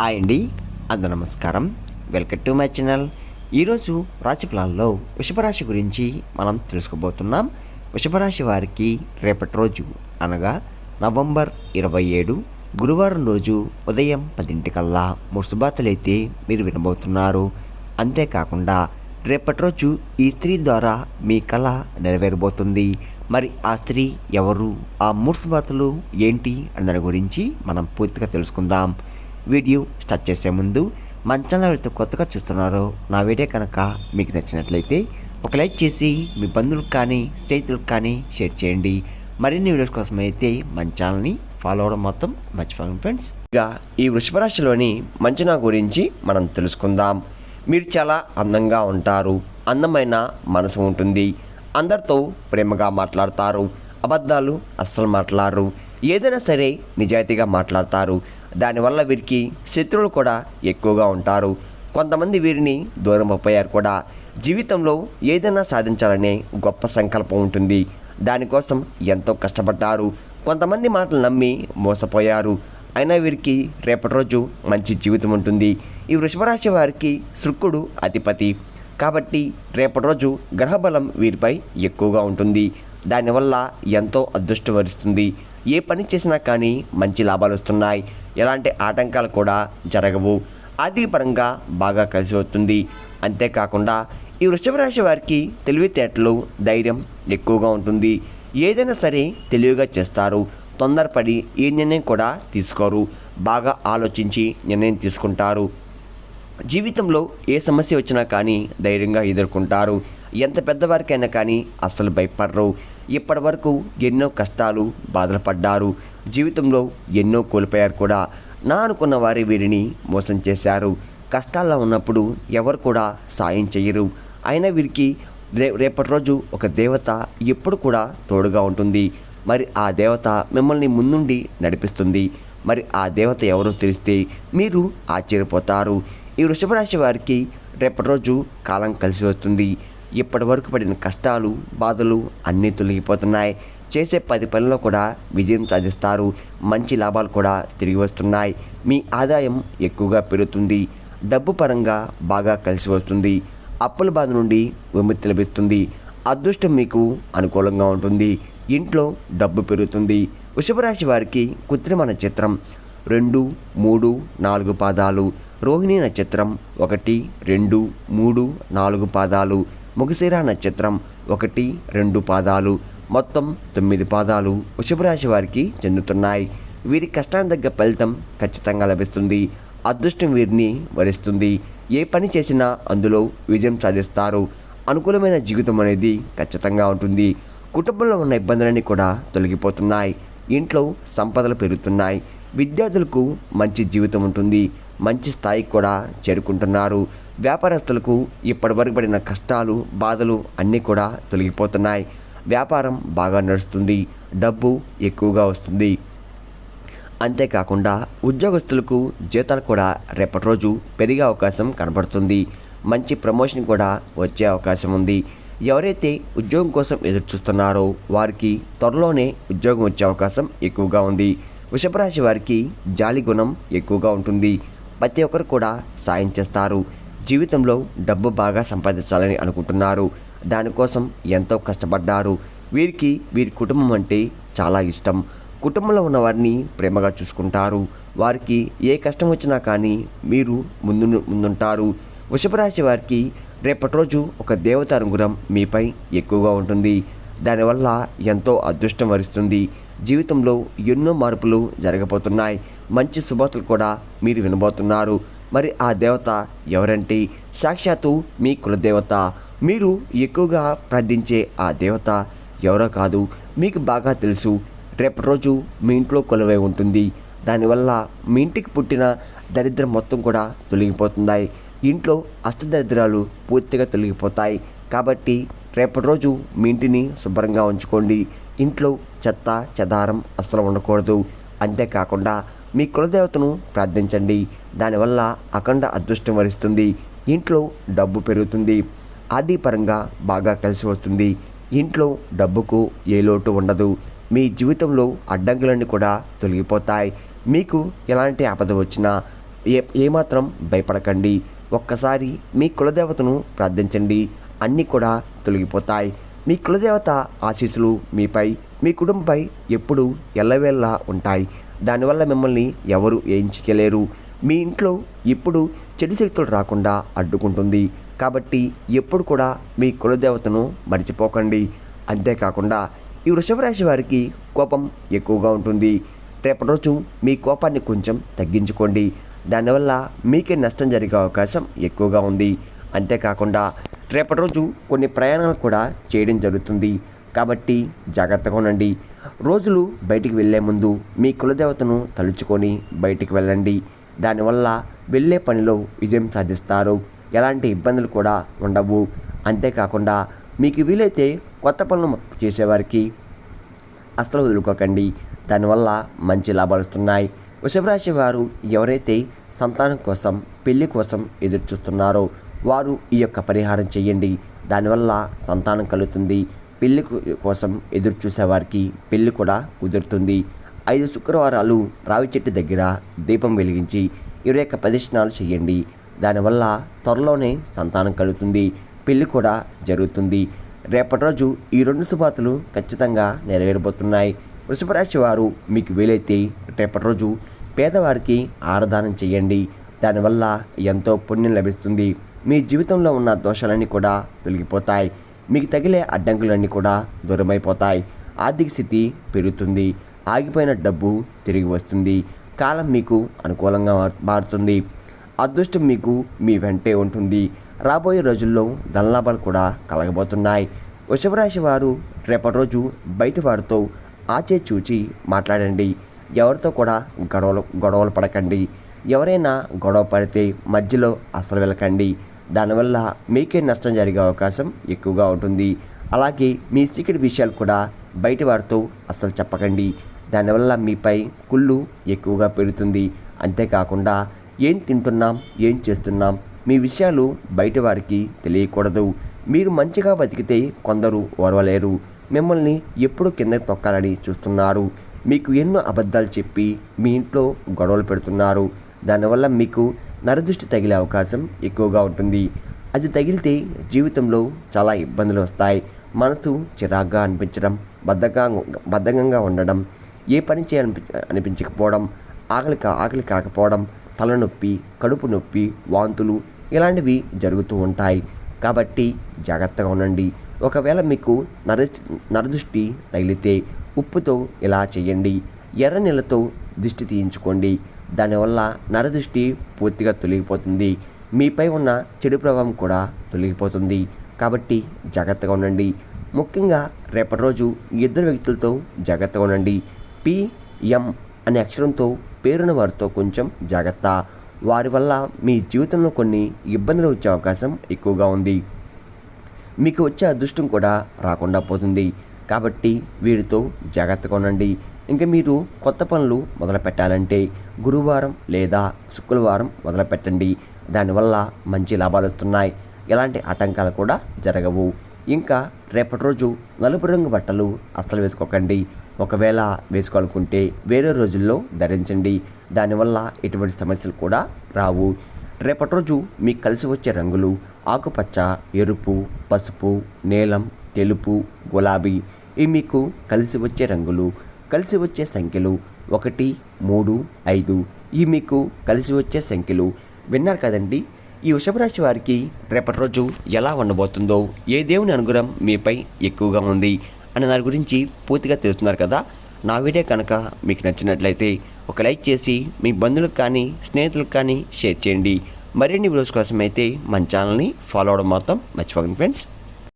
Hi అండి, అందరూ నమస్కారం. Welcome to my channel. ఈరోజు రాశి ఫలాల్లో వృషభరాశి గురించి మనం తెలుసుకోబోతున్నాం. వృషభరాశి వారికి రేపటి రోజు అనగా నవంబర్ 27 గురువారం రోజు ఉదయం 10 కల్లా 3 శుభార్తలైతే మీరు వినబోతున్నారు. అంతేకాకుండా రేపటి రోజు ఈ స్త్రీ ద్వారా మీ కళ నెరవేరబోతుంది. మరి ఆ స్త్రీ ఎవరు, ఆ 3 శుభార్తలు ఏంటి అన్న దాని గురించి మనం పూర్తిగా తెలుసుకుందాం. వీడియో స్టార్ట్ చేసే ముందు మన ఛానల్ ఎవరైతే కొత్తగా చూస్తున్నారో నా వీడియో కనుక మీకు నచ్చినట్లయితే ఒక లైక్ చేసి మీ బంధువులకు కానీ స్నేహితులకు కానీ షేర్ చేయండి. మరిన్ని వీడియోస్ కోసం అయితే మన ఛానల్ని ఫాలో అవ్వడం మొత్తం మర్చిపోకండి ఫ్రెండ్స్. ఇక ఈ వృషభరాశిలోని మంచనా గురించి మనం తెలుసుకుందాం. మీరు చాలా అందంగా ఉంటారు, అందమైన మనసు ఉంటుంది, అందరితో ప్రేమగా మాట్లాడతారు, అబద్ధాలు అస్సలు మాట్లాడరు, ఏదైనా సరే నిజాయితీగా మాట్లాడతారు. దానివల్ల వీరికి శత్రువులు కూడా ఎక్కువగా ఉంటారు. కొంతమంది వీరిని దూరం అయిపోయారు కూడా. జీవితంలో ఏదైనా సాధించాలనే గొప్ప సంకల్పం ఉంటుంది. దానికోసం ఎంతో కష్టపడ్డారు. కొంతమంది మాటలు నమ్మి మోసపోయారు. అయినా వీరికి రేపటి రోజు మంచి జీవితం ఉంటుంది. ఈ వృషభరాశి వారికి శుక్రుడు అధిపతి కాబట్టి రేపటి రోజు గ్రహబలం వీరిపై ఎక్కువగా ఉంటుంది. దానివల్ల ఎంతో అదృష్టం వరిస్తుంది. ఏ పని చేసినా కానీ మంచి లాభాలు వస్తున్నాయి. ఎలాంటి ఆటంకాలు కూడా జరగవు. ఆర్థికపరంగా బాగా కలిసి వస్తుంది. అంతేకాకుండా ఈ వృషభ రాశి వారికి తెలివితేటలు, ధైర్యం ఎక్కువగా ఉంటుంది. ఏదైనా సరే తెలివిగా చేస్తారు. తొందరపడి ఏ నిర్ణయం కూడా తీసుకోరు. బాగా ఆలోచించి నిర్ణయం తీసుకుంటారు. జీవితంలో ఏ సమస్య వచ్చినా కానీ ధైర్యంగా ఎదుర్కొంటారు. ఎంత పెద్దవారికైనా కానీ అస్సలు భయపడరు. ఇప్పటి వరకు ఎన్నో కష్టాలు, బాధలు పడ్డారు. జీవితంలో ఎన్నో కోల్పోయారు కూడా. నా అనుకున్న వారి వీరిని మోసం చేశారు. కష్టాల్లో ఉన్నప్పుడు ఎవరు కూడా సాయం చేయరు. అయినా వీరికి రేపటి రోజు ఒక దేవత ఎప్పుడు కూడా తోడుగా ఉంటుంది. మరి ఆ దేవత మిమ్మల్ని ముందుండి నడిపిస్తుంది. మరి ఆ దేవత ఎవరో తెలిస్తే మీరు ఆశ్చర్యపోతారు. ఈ వృషభరాశి వారికి రేపటి రోజు కాలం కలిసి వస్తుంది. ఇప్పటి వరకు పడిన కష్టాలు, బాధలు అన్నీ తొలగిపోతున్నాయి. చేసే 10 పనుల్లో కూడా విజయం సాధిస్తారు. మంచి లాభాలు కూడా తిరిగి వస్తున్నాయి. మీ ఆదాయం ఎక్కువగా పెరుగుతుంది. డబ్బు పరంగా బాగా కలిసి వస్తుంది. అప్పుల బాధ నుండి విముక్తి లభిస్తుంది. అదృష్టం మీకు అనుకూలంగా ఉంటుంది. ఇంట్లో డబ్బు పెరుగుతుంది. వృషభరాశి వారికి కృత్రిమ నక్షత్రం 2, 3, 4 పాదాలు, రోహిణి నక్షత్రం 1, 2, 3, 4 పాదాలు, మృగశిర నక్షత్రం 1, 2 పాదాలు, మొత్తం 9 పాదాలు వృషభరాశి వారికి చెందుతున్నాయి. వీరి కష్టానికి తగ్గ ఫలితం ఖచ్చితంగా లభిస్తుంది. అదృష్టం వీరిని వరిస్తుంది. ఏ పని చేసినా అందులో విజయం సాధిస్తారు. అనుకూలమైన జీవితం అనేది ఖచ్చితంగా ఉంటుంది. కుటుంబంలో ఉన్న ఇబ్బందులన్నీ కూడా తొలగిపోతున్నాయి. ఇంట్లో సంపదలు పెరుగుతున్నాయి. విద్యార్థులకు మంచి జీవితం ఉంటుంది. మంచి స్థాయికి కూడా చేరుకుంటున్నారు. వ్యాపారస్తులకు ఇప్పటివరకు పడిన కష్టాలు, బాధలు అన్నీ కూడా తొలగిపోతున్నాయి. వ్యాపారం బాగా నడుస్తుంది. డబ్బు ఎక్కువగా వస్తుంది. అంతేకాకుండా ఉద్యోగస్తులకు జీతాలు కూడా రేపటి రోజు పెరిగే అవకాశం కనబడుతుంది. మంచి ప్రమోషన్ కూడా వచ్చే అవకాశం ఉంది. ఎవరైతే ఉద్యోగం కోసం ఎదురు చూస్తున్నారో వారికి త్వరలోనే ఉద్యోగం వచ్చే అవకాశం ఎక్కువగా ఉంది. వృషభరాశి వారికి జాలి గుణం ఎక్కువగా ఉంటుంది. ప్రతి ఒక్కరు కూడా సాయం చేస్తారు. జీవితంలో డబ్బు బాగా సంపాదించాలని అనుకుంటున్నారు. దానికోసం ఎంతో కష్టపడ్డారు. వీరికి వీరి కుటుంబం అంటే చాలా ఇష్టం. కుటుంబంలో ఉన్న వారిని ప్రేమగా చూసుకుంటారు. వారికి ఏ కష్టం వచ్చినా కానీ మీరు ముందుంటారు. వృషభరాశి వారికి రేపటి రోజు ఒక దేవత అనుగ్రహం మీపై ఎక్కువగా ఉంటుంది. దానివల్ల ఎంతో అదృష్టం వరిస్తుంది. జీవితంలో ఎన్నో మార్పులు జరగబోతున్నాయి. మంచి శుభార్తలు కూడా మీరు వినబోతున్నారు. మరి ఆ దేవత ఎవరంటే సాక్షాత్తు మీ కులదేవత. మీరు ఎక్కువగా ప్రార్థించే ఆ దేవత ఎవరో కాదు, మీకు బాగా తెలుసు. రేపటి రోజు మీ ఇంట్లో కొలువై ఉంటుంది. దానివల్ల మీ ఇంటికి పుట్టిన దరిద్రం మొత్తం కూడా తొలగిపోతున్నాయి. ఇంట్లో అష్టదరిద్రాలు పూర్తిగా తొలగిపోతాయి. కాబట్టి రేపటి రోజు మీ ఇంటిని శుభ్రంగా ఉంచుకోండి. ఇంట్లో చెత్త చెదారం అస్సలు ఉండకూడదు. అంతేకాకుండా మీ కులదేవతను ప్రార్థించండి. దానివల్ల అఖండ అదృష్టం వరిస్తుంది. ఇంట్లో డబ్బు పెరుగుతుంది. ఆర్థికపరంగా బాగా కలిసి వస్తుంది. ఇంట్లో డబ్బుకు ఏ లోటు ఉండదు. మీ జీవితంలో అడ్డంకులన్నీ కూడా తొలగిపోతాయి. మీకు ఎలాంటి ఆపద వచ్చినా ఏమాత్రం భయపడకండి. ఒక్కసారి మీ కులదేవతను ప్రార్థించండి, అన్నీ కూడా తొలగిపోతాయి. మీ కులదేవత ఆశీస్సులు మీపై, మీ కుటుంబంపై ఎప్పుడూ ఎల్లవేళలా ఉంటాయి. దానివల్ల మిమ్మల్ని ఎవరు ఏం చేయలేరు. మీ ఇంట్లో ఇప్పుడు చెడు శక్తులు రాకుండా అడ్డుకుంటుంది. కాబట్టి ఎప్పుడు కూడా మీ కులదేవతను మర్చిపోకండి. అంతేకాకుండా ఈ వృషభ రాశి వారికి కోపం ఎక్కువగా ఉంటుంది. రేపటి రోజు మీ కోపాన్ని కొంచెం తగ్గించుకోండి. దానివల్ల మీకే నష్టం జరిగే అవకాశం ఎక్కువగా ఉంది. అంతేకాకుండా రేపటి రోజు కొన్ని ప్రయాణాలు కూడా చేయడం జరుగుతుంది. కాబట్టి జాగ్రత్తగా ఉండండి. రోజులు బయటికి వెళ్ళే ముందు మీ కులదేవతను తలుచుకొని బయటికి వెళ్ళండి. దానివల్ల వెళ్ళే పనిలో విజయం సాధిస్తారు. ఎలాంటి ఇబ్బందులు కూడా ఉండవు. అంతేకాకుండా మీకు వీలైతే కొత్త పనులు చేసేవారికి అస్సలు వదులుకోకండి. దానివల్ల మంచి లాభాలు వస్తున్నాయి. వృషభ రాశి వారు ఎవరైతే సంతానం కోసం, పెళ్లి కోసం ఎదురు చూస్తున్నారో వారు ఈ యొక్క పరిహారం చేయండి. దానివల్ల సంతానం కలుగుతుంది. పెళ్లి కోసం ఎదురు చూసేవారికి పెళ్లి కూడా కుదురుతుంది. 5 శుక్రవారాలు రావి చెట్టు దగ్గర దీపం వెలిగించి 21 ప్రదక్షిణాలు చేయండి. దానివల్ల త్వరలోనే సంతానం కలుగుతుంది, పెళ్లి కూడా జరుగుతుంది. రేపటి రోజు ఈ 2 శుభార్తలు ఖచ్చితంగా నెరవేరబోతున్నాయి. వృషభ రాశి వారు మీకు వీలైతే రేపటి రోజు పేదవారికి ఆరాధన చేయండి. దానివల్ల ఎంతో పుణ్యం లభిస్తుంది. మీ జీవితంలో ఉన్న దోషాలన్నీ కూడా తొలగిపోతాయి. మీకు తగిలే అడ్డంకులన్నీ కూడా దూరమైపోతాయి. ఆర్థిక స్థితి పెరుగుతుంది. ఆగిపోయిన డబ్బు తిరిగి వస్తుంది. కాలం మీకు అనుకూలంగా మారుతుంది. అదృష్టం మీకు మీ వెంటే ఉంటుంది. రాబోయే రోజుల్లో ధనలాభాలు కూడా కలగబోతున్నాయి. వృషభ రాశి వారు రేపటి రోజు బయట వారితో ఆచే చూచి మాట్లాడండి. ఎవరితో కూడా గొడవలు పడకండి. ఎవరైనా గొడవ పడితే మధ్యలో అసలు వెళ్ళకండి. దానివల్ల మీకే నష్టం జరిగే అవకాశం ఎక్కువగా ఉంటుంది. అలాగే మీ సీక్రెట్ విషయాలు కూడా బయట వారితో అస్సలు చెప్పకండి. దానివల్ల మీపై కుళ్ళు ఎక్కువగా పెరుగుతుంది. అంతేకాకుండా ఏం తింటున్నాం, ఏం చేస్తున్నాం, మీ విషయాలు బయట వారికి తెలియకూడదు. మీరు మంచిగా బతికితే కొందరు ఓర్వలేరు. మిమ్మల్ని ఎప్పుడు కింద తొక్కాలని చూస్తున్నారు. మీకు ఎన్నో అబద్ధాలు చెప్పి మీ ఇంట్లో గొడవలు పెడుతున్నారు. దానివల్ల మీకు నరదృష్టి తగిలే అవకాశం ఎక్కువగా ఉంటుంది. అది తగిలితే జీవితంలో చాలా ఇబ్బందులు వస్తాయి. మనసు చిరాగ్గా అనిపించడం, బద్ధకంగా ఉండడం, ఏ పని అనిపించకపోవడం, ఆకలి కాకపోవడం, తలనొప్పి, కడుపు నొప్పి, వాంతులు ఇలాంటివి జరుగుతూ ఉంటాయి. కాబట్టి జాగ్రత్తగా ఉండండి. ఒకవేళ మీకు నరదృష్టి తగిలితే ఉప్పుతో ఇలా చేయండి. ఎర్ర నీళ్ళతో దిష్టి తీయించుకోండి. దానివల్ల నరదృష్టి పూర్తిగా తొలగిపోతుంది. మీపై ఉన్న చెడు ప్రభావం కూడా తొలగిపోతుంది. కాబట్టి జాగ్రత్తగా ఉండండి. ముఖ్యంగా రేపటి రోజు 2 వ్యక్తులతో జాగ్రత్తగా ఉండండి. PM అనే అక్షరంతో పేరున్న వారితో కొంచెం జాగ్రత్త. వారి వల్ల మీ జీవితంలో కొన్ని ఇబ్బందులు వచ్చే అవకాశం ఎక్కువగా ఉంది. మీకు వచ్చే అదృష్టం కూడా రాకుండా పోతుంది. కాబట్టి వీరితో జాగ్రత్తగా ఉండండి. ఇంకా మీరు కొత్త పనులు మొదలు పెట్టాలంటే గురువారం లేదా శుక్రవారం మొదలు పెట్టండి. దానివల్ల మంచి లాభాలు వస్తున్నాయి. ఎలాంటి ఆటంకాలు కూడా జరగవు. ఇంకా రేపటి రోజు నలుపు రంగు బట్టలు అస్సలు వేసుకోకండి. ఒకవేళ వేసుకోవాలనుకుంటే వేరే రోజుల్లో ధరించండి. దానివల్ల ఎటువంటి సమస్యలు కూడా రావు. రేపటి రోజు మీకు కలిసి వచ్చే రంగులు ఆకుపచ్చ, ఎరుపు, పసుపు, నీలం, తెలుపు, గులాబీ. ఇవి మీకు కలిసి వచ్చే రంగులు. కలిసి వచ్చే సంఖ్యలు 1, 3, 5. ఇవి మీకు కలిసి వచ్చే సంఖ్యలు. విన్నారు కదండి. ఈ వృషభ రాశి వారికి రేపటి రోజు ఎలా ఉండబోతుందో, ఏ దేవుని అనుగ్రహం మీపై ఎక్కువగా ఉంది అనే దాని గురించి పూర్తిగా తెలుస్తున్నారు కదా. నా వీడియో కనుక మీకు నచ్చినట్లయితే ఒక లైక్ చేసి మీ బంధువులకు కానీ స్నేహితులకు కానీ షేర్ చేయండి. మరిన్ని వీడియోస్ కోసం అయితే మన ఛానల్ని ఫాలో అవడం మాత్రం మర్చిపోకండి ఫ్రెండ్స్.